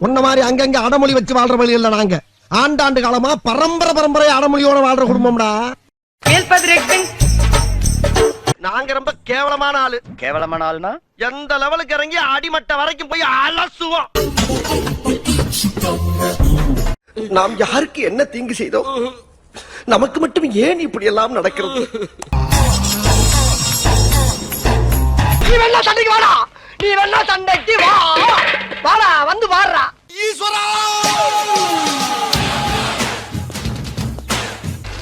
உன்ன மாதிரி அங்கங்க அடமொழி வச்சு வாழ்ற வழி இல்ல நாங்க. ஆண்டாண்டு காலமா பரம்பரை அடமொழியோட வாழ்ற குடும்பம்டா. நாங்க ரொம்ப கேவலமான ஆளு. கேவலமான ஆளுனா எந்த லெவலுக்கு இறங்கி அடிமட்ட வரைக்கும் போய் அலசுவோம். நாம் யாருக்கு என்ன தீங்கு செய்தோம்? நமக்கு மட்டும் ஏன் இப்படி எல்லாம் நடக்கிறது? நீ வேணா சண்டைக்கு வாடா, நீ வேணா சண்டைக்கு வா, வாடா வந்து வாடுறா. ஈஸ்வரா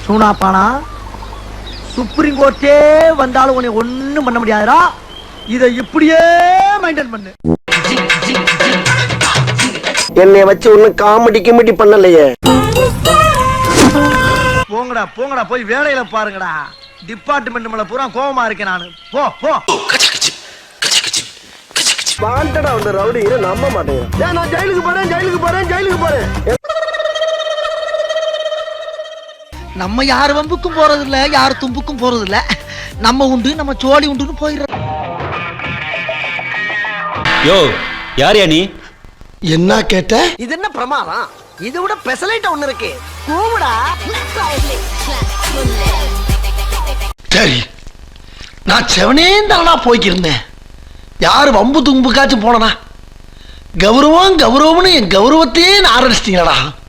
சூனாப்பானா, சுப்ரீம் கோர்ட்டே வந்தாலும் உன்னை ஒண்ணும் பண்ண முடியாதுடா. இதை இப்படியே மெயின்டைன் பண்ணு. என்னைய வச்சு ஒன்னும் காமெடி கிமெடி பண்ணலையே. போங்கடா போங்கடா, போய் வேலையில பாருங்கடா. டிபார்ட்மெண்ட் மேல பூரா கோவமா இருக்கேன் நானு. போ போ. வாண்டடா அந்த ரவுடி நம்ப மாட்டேங்கிறேன். நான் ஜெயிலுக்கு போறேன். நம்ம யார் வம்புக்கும் போறது இல்ல, யார் தும்புக்கும் போறது இல்ல. நம்ம உண்டு, நம்ம சோழி உண்டுன்னு போயிடுறோம். யோ யார் நீ? என்ன கேட்ட? இது என்ன பிரமாதம்? இது விட பெசலைட் ஒண்ணு இருக்கு. கூவுடா. சரி, நான் செவனேந்தானா போய்க்கிருந்தேன். யாரு வம்பு தும்புக்காச்சும் போனனா? கௌரவம்னு என் கௌரவத்தையே ஆரம்பிச்சிட்டீங்களா?